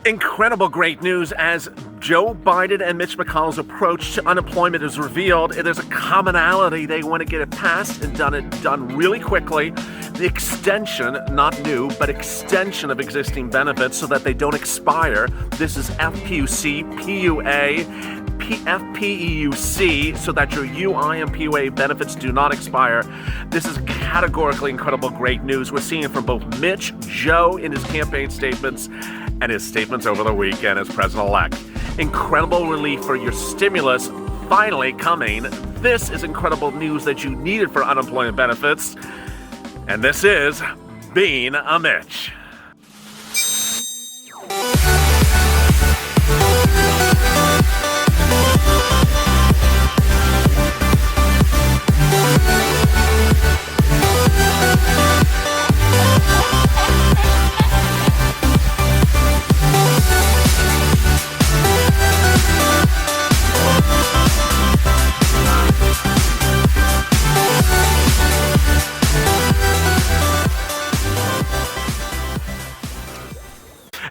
Incredible great news as Joe Biden and Mitch McConnell's approach to unemployment is revealed. There's a commonality. They want to get it passed and done really quickly. The extension, not new, but extension of existing benefits so that they don't expire. This is FPEUC, PUA, FPEUC, so that your UI and PUA benefits do not expire. This is categorically incredible great news. We're seeing it from both Mitch, Joe in his campaign statements, and his statements over the weekend as president-elect. Incredible relief for your stimulus finally coming. This is incredible news that you needed for unemployment benefits. And this is Being a Mitch.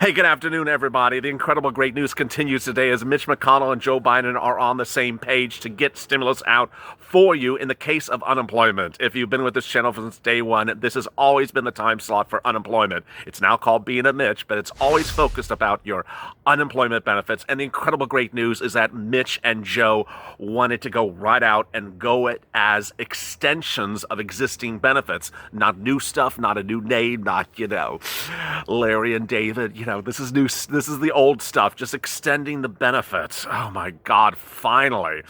Hey, good afternoon, everybody. The incredible great news continues today as Mitch McConnell and Joe Biden are on the same page to get stimulus out for you in the case of unemployment. If you've been with this channel since day one, this has always been the time slot for unemployment. It's now called Being a Mitch, but it's always focused about your unemployment benefits. And the incredible great news is that Mitch and Joe wanted to go right out and go it as extensions of existing benefits. Not new stuff, not a new name, not, Larry and David, this is new. This is the old stuff, just extending the benefits. Oh my God, finally.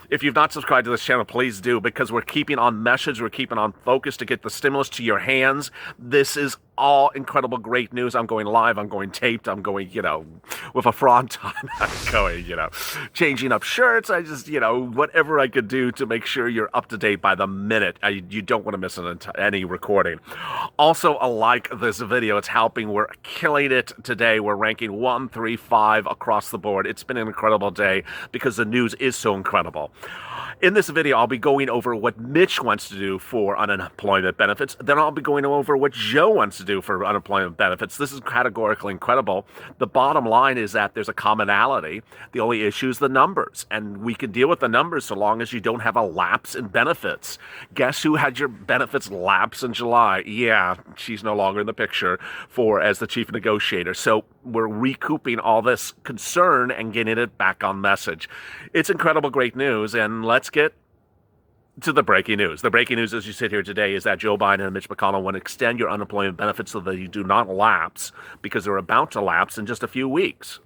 If you've not subscribed to this channel, please do, because we're keeping on message, we're keeping on focus to get the stimulus to your hands. This is all incredible great news. I'm going live, I'm going taped, I'm going, with a front on, I'm going, changing up shirts. I just, whatever I could do to make sure you're up to date by the minute. You don't want to miss any recording. Also, like this video, it's helping. We're killing it today. We're ranking 1, 3, 5 across the board. It's been an incredible day because the news is so incredible. In this video, I'll be going over what Mitch wants to do for unemployment benefits. Then I'll be going over what Joe wants to do for unemployment benefits. This is categorically incredible. The bottom line is that there's a commonality. The only issue is the numbers. And we can deal with the numbers so long as you don't have a lapse in benefits. Guess who had your benefits lapse in July? Yeah, she's no longer in the picture as the chief negotiator. So we're recouping all this concern and getting it back on message. It's incredible great news, and let's get to the breaking news. The breaking news as you sit here today is that Joe Biden and Mitch McConnell want to extend your unemployment benefits so that you do not lapse, because they're about to lapse in just a few weeks.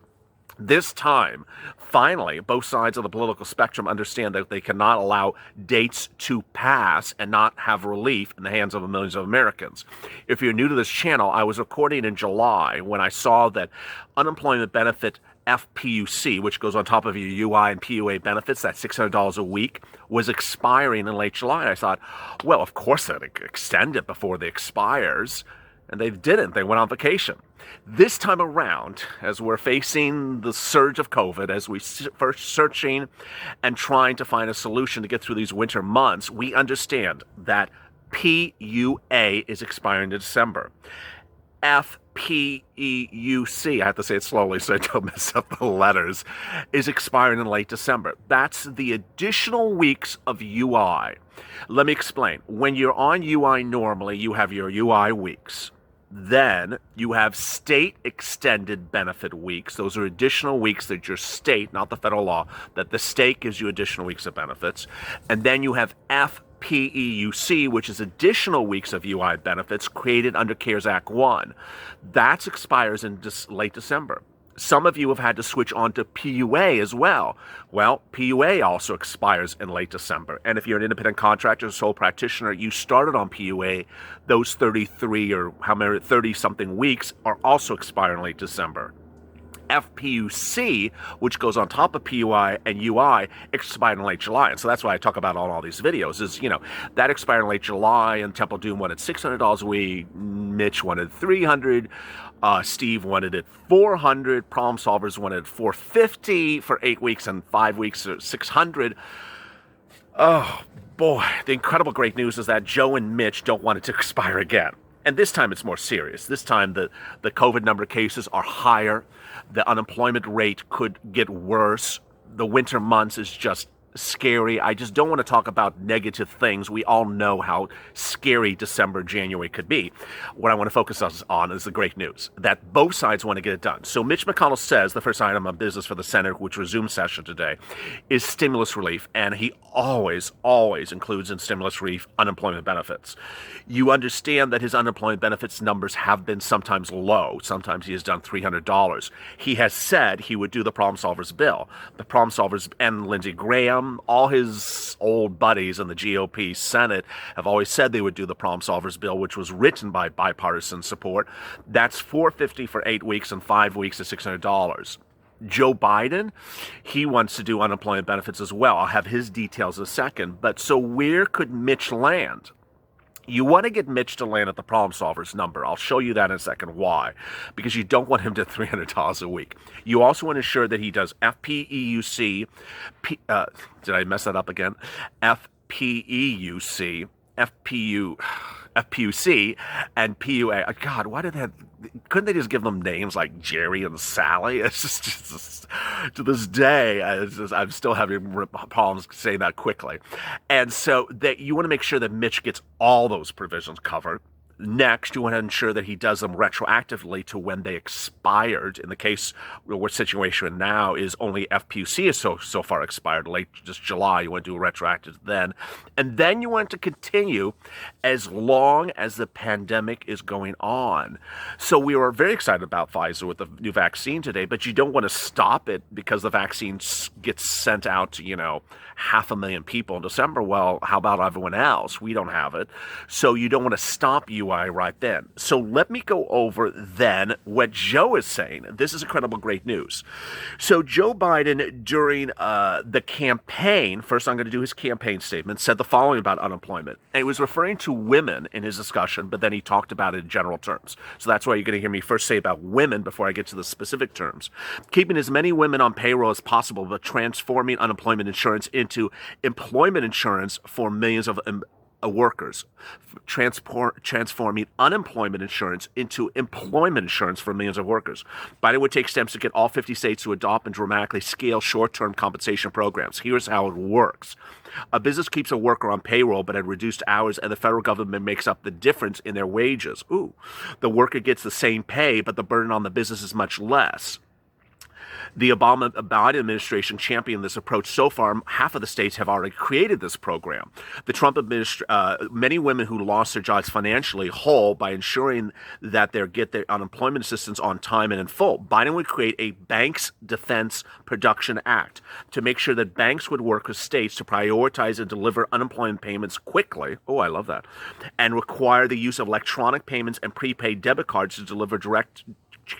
This time, finally, both sides of the political spectrum understand that they cannot allow dates to pass and not have relief in the hands of millions of Americans. If you're new to this channel, I was recording in July when I saw that unemployment benefit FPEUC, which goes on top of your UI and PUA benefits, that's $600 a week, was expiring in late July. I thought, well, of course they'd extend it before it expires. And they didn't. They went on vacation. This time around, as we're facing the surge of COVID, as we're first searching and trying to find a solution to get through these winter months, we understand that PUA is expiring in December. FPEUC, I have to say it slowly so I don't mess up the letters, is expiring in late December. That's the additional weeks of UI. Let me explain. When you're on UI normally, you have your UI weeks. Then you have state extended benefit weeks. Those are additional weeks that your state, not the federal law, that the state gives you additional weeks of benefits. And then you have FPEUC, which is additional weeks of UI benefits created under CARES Act 1. That expires in late December. Some of you have had to switch on to PUA as well. Well, PUA also expires in late December. And if you're an independent contractor, sole practitioner, you started on PUA, those 33 or 30-something weeks are also expiring in late December. FPEUC, which goes on top of PUI and UI, expired in late July. And so that's why I talk about all these videos is, that expired in late July, and Temple Doom wanted $600 a week, Mitch wanted $300, Steve wanted it $400, Problem Solvers wanted $450 for 8 weeks, and 5 weeks or $600. Oh boy, the incredible great news is that Joe and Mitch don't want it to expire again. And this time it's more serious. This time the COVID number of cases are higher. The unemployment rate could get worse. The winter months is just scary. I just don't want to talk about negative things. We all know how scary December, January could be. What I want to focus on is the great news, that both sides want to get it done. So Mitch McConnell says the first item of business for the Senate, which resumes session today, is stimulus relief. And he always includes in stimulus relief unemployment benefits. You understand that his unemployment benefits numbers have been sometimes low. Sometimes he has done $300. He has said he would do the problem solvers bill. The problem solvers and Lindsey Graham, all his old buddies in the GOP Senate have always said they would do the problem solvers bill, which was written by bipartisan support. That's $450 for 8 weeks and 5 weeks to $600. Joe Biden, he wants to do unemployment benefits as well. I'll have his details in a second. But so where could Mitch land? You want to get Mitch to land at the problem solvers number. I'll show you that in a second. Why? Because you don't want him to $300 a week. You also want to ensure that he does FPEUC. Did I mess that up again? FPEUC, FPUC, and PUA. God, why did they couldn't they just give them names like Jerry and Sally? It's just to this day, I'm still having problems saying that quickly. And so that you want to make sure that Mitch gets all those provisions covered. Next, you want to ensure that he does them retroactively to when they expired. In the case where situation now is only FPUC is so far expired, late just July. You want to do a retroactive then. And then you want to continue as long as the pandemic is going on. So we were very excited about Pfizer with the new vaccine today, but you don't want to stop it because the vaccine gets sent out to, 500,000 people in December. Well, how about everyone else? We don't have it. So you don't want to stop UI right then. So let me go over then what Joe is saying. This is incredible great news. So Joe Biden, during the campaign, first I'm going to do his campaign statement, said the following about unemployment. And he was referring to women in his discussion, but then he talked about it in general terms. So that's why you're going to hear me first say about women before I get to the specific terms. Keeping as many women on payroll as possible, but transforming unemployment insurance into employment insurance for millions of workers, transforming unemployment insurance into employment insurance for millions of workers. Biden would take steps to get all 50 states to adopt and dramatically scale short-term compensation programs. Here's how it works. A business keeps a worker on payroll but at reduced hours, and the federal government makes up the difference in their wages. The worker gets the same pay, but the burden on the business is much less. The Biden administration championed this approach. So far, half of the states have already created this program. The Trump administration, many women who lost their jobs financially whole by ensuring that they get their unemployment assistance on time and in full. Biden would create a Banks Defense Production Act to make sure that banks would work with states to prioritize and deliver unemployment payments quickly. Oh, I love that. And require the use of electronic payments and prepaid debit cards to deliver direct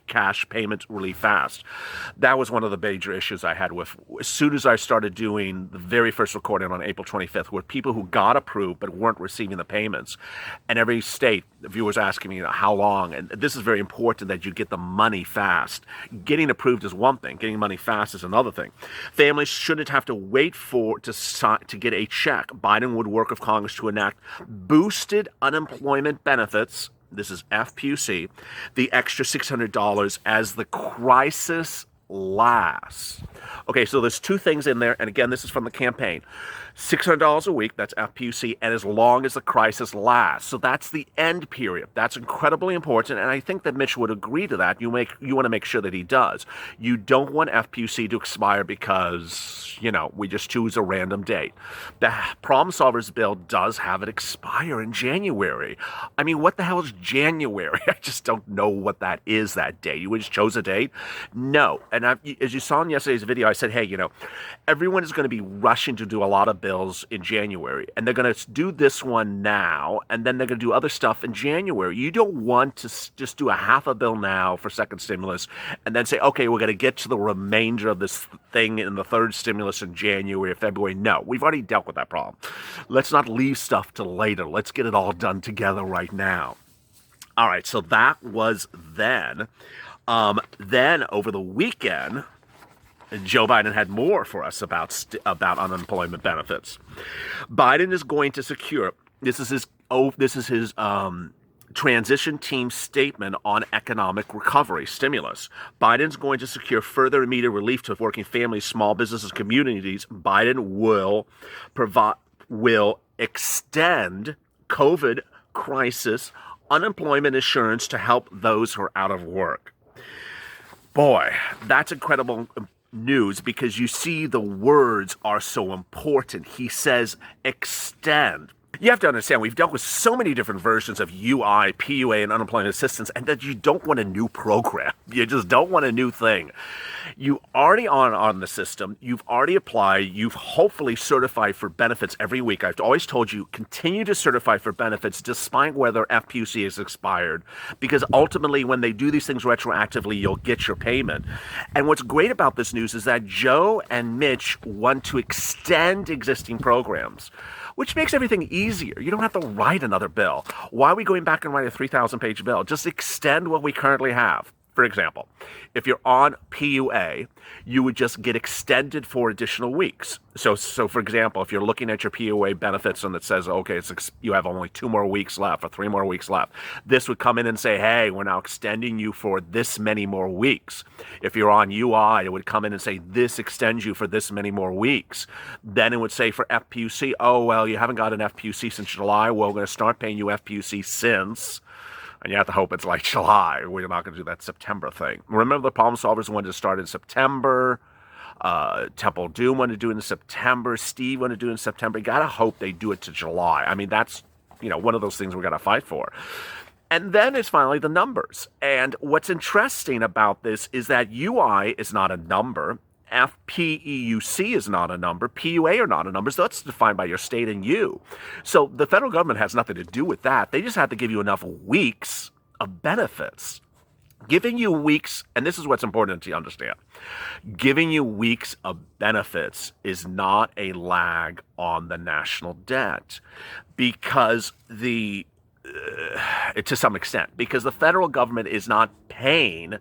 cash payments really fast. That was one of the major issues I had with, as soon as I started doing the very first recording on April 25th, were people who got approved but weren't receiving the payments. And every state, the viewers asking me, how long? And this is very important that you get the money fast. Getting approved is one thing. Getting money fast is another thing. Families shouldn't have to wait to get a check. Biden would work with Congress to enact boosted unemployment benefits. This is FPEUC, the extra $600 as the crisis lasts. Okay, so there's two things in there, and again, this is from the campaign. $600 a week, that's FPEUC, and as long as the crisis lasts. So that's the end period. That's incredibly important, and I think that Mitch would agree to that. You want to make sure that he does. You don't want FPEUC to expire because, we just choose a random date. The Problem Solvers bill does have it expire in January. I mean, what the hell is January? I just don't know what that is, that date. You just chose a date? No. And as you saw in yesterday's video, I said, hey, everyone is going to be rushing to do a lot of bills in January, and they're going to do this one now, and then they're going to do other stuff in January. You don't want to just do a half a bill now for second stimulus and then say, okay, we're going to get to the remainder of this thing in the third stimulus in January or February. No, we've already dealt with that problem. Let's not leave stuff to later. Let's get it all done together right now. All right, so that was then. Then over the weekend, Joe Biden had more for us about unemployment benefits. Biden is going to secure, this is his Transition team statement on economic recovery stimulus. Biden's going to secure further immediate relief to working families, small businesses, communities. Biden will extend COVID crisis unemployment insurance to help those who are out of work. Boy, that's incredible news, because you see the words are so important. He says extend. You have to understand, we've dealt with so many different versions of UI, PUA, and unemployment assistance, and that you don't want a new program. You just don't want a new thing. You already on the system. You've already applied. You've hopefully certified for benefits every week. I've always told you, continue to certify for benefits despite whether FPEUC is expired, because ultimately when they do these things retroactively, you'll get your payment. And what's great about this news is that Joe and Mitch want to extend existing programs, which makes everything easier. You don't have to write another bill. Why are we going back and write a 3,000-page bill? Just extend what we currently have. For example, if you're on PUA, you would just get extended for additional weeks. So for example, if you're looking at your PUA benefits and it says, okay, you have only 2 more weeks left or 3 more weeks left, this would come in and say, hey, we're now extending you for this many more weeks. If you're on UI, it would come in and say, this extends you for this many more weeks. Then it would say for FPEUC, oh, well, you haven't got an FPEUC since July. Well, we're going to start paying you FPEUC since. And you have to hope it's like July. We're not going to do that September thing. Remember, the problem solvers wanted to start in September. Temple Doom wanted to do it in September. Steve wanted to do it in September. You got to hope they do it to July. I mean, that's, one of those things we got to fight for. And then it's finally the numbers. And what's interesting about this is that UI is not a number. FPEUC is not a number. PUA are not a number. So that's defined by your state and you. So the federal government has nothing to do with that. They just have to give you enough weeks of benefits. Giving you weeks, and this is what's important to understand, giving you weeks of benefits is not a lag on the national debt, because to some extent, because the federal government is not paying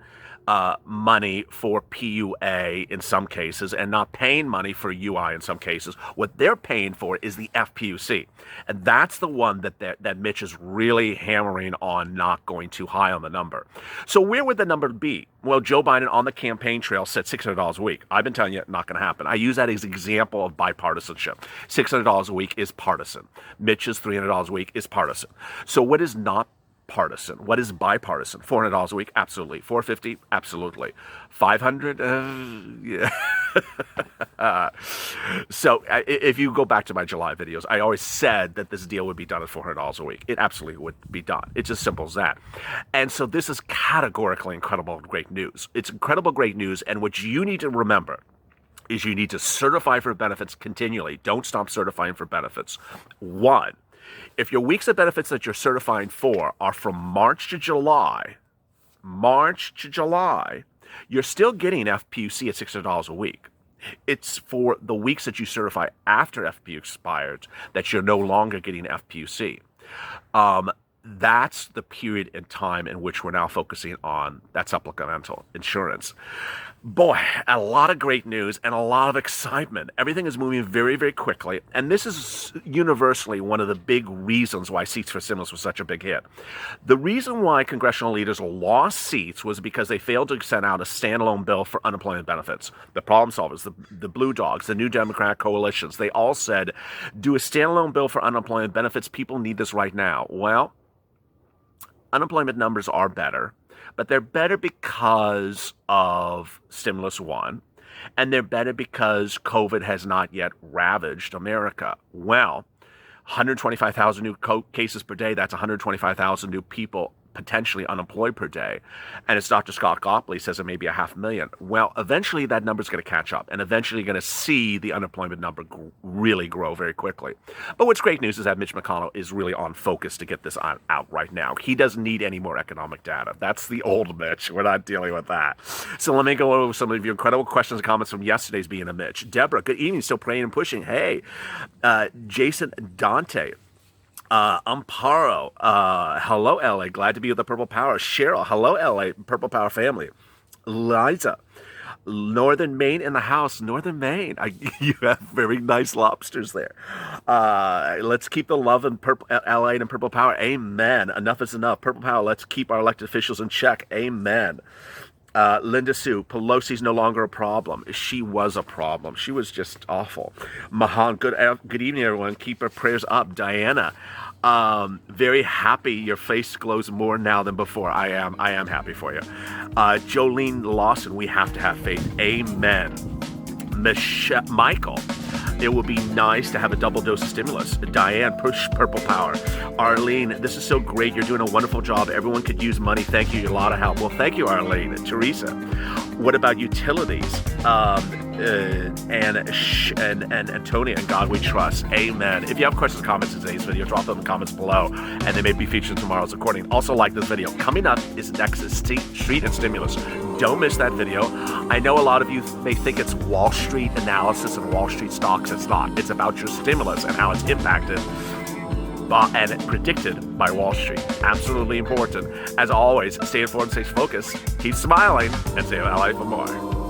money for PUA in some cases and not paying money for UI in some cases. What they're paying for is the FPEUC. And that's the one that Mitch is really hammering on, not going too high on the number. So where would the number be? Well, Joe Biden on the campaign trail said $600 a week. I've been telling you, not going to happen. I use that as an example of bipartisanship. $600 a week is partisan. Mitch's $300 a week is partisan. So what is not partisan? What is bipartisan? $400 a week? Absolutely. $450? Absolutely. $500? Yeah. So if you go back to my July videos, I always said that this deal would be done at $400 a week. It absolutely would be done. It's as simple as that. And so this is categorically incredible, great news. It's incredible, great news. And what you need to remember is you need to certify for benefits continually. Don't stop certifying for benefits. 1, if your weeks of benefits that you're certifying for are from March to July, you're still getting FPEUC at $600 a week. It's for the weeks that you certify after FPEUC expired that you're no longer getting FPEUC. That's the period in time in which we're now focusing on that supplemental insurance. Boy, a lot of great news and a lot of excitement. Everything is moving very, very quickly. And this is universally one of the big reasons why Seats for Stimulus was such a big hit. The reason why congressional leaders lost seats was because they failed to send out a standalone bill for unemployment benefits. The problem solvers, the Blue Dogs, the New Democrat coalitions, they all said, do a standalone bill for unemployment benefits. People need this right now. Well, unemployment numbers are better, but they're better because of Stimulus 1, and they're better because COVID has not yet ravaged America. Well, 125,000 new cases per day, that's 125,000 new people potentially unemployed per day. And as Dr. Scott Gottlieb says, it may be 500,000. Well, eventually that number's going to catch up, and eventually you're going to see the unemployment number really grow very quickly. But what's great news is that Mitch McConnell is really on focus to get this out right now. He doesn't need any more economic data. That's the old Mitch. We're not dealing with that. So let me go over some of your incredible questions and comments from yesterday's Being a Mitch. Deborah, good evening. Still praying and pushing. Hey, Jason Dante. Amparo, hello, LA. Glad to be with the Purple Power. Cheryl, hello, LA. Purple Power family. Liza, Northern Maine in the house. Northern Maine. You have very nice lobsters there. Let's keep the love in purple, LA and Purple Power. Amen. Enough is enough. Purple Power, let's keep our elected officials in check. Amen. Linda Sue, Pelosi's no longer a problem. She was a problem. She was just awful. Mahan, good evening, everyone. Keep our prayers up. Diana, very happy. Your face glows more now than before. I am happy for you. Jolene Lawson, we have to have faith. Amen. Michael, it would be nice to have a double dose of stimulus. Diane, push Purple Power. Arlene, this is so great. You're doing a wonderful job. Everyone could use money. Thank you. You're a lot of help. Well, thank you, Arlene. Teresa, what about utilities? And Tony, and God we trust. Amen. If you have questions or comments in today's video, drop them in the comments below, and they may be featured in tomorrow's recording. Also, like this video. Coming up is Nexus Street and Stimulus. Don't miss that video. I know a lot of you may think it's Wall Street analysis and Wall Street stocks. It's not. It's about your stimulus and how it's impacted and predicted by Wall Street. Absolutely important. As always, stay informed, stay focused, keep smiling, and stay LA for more.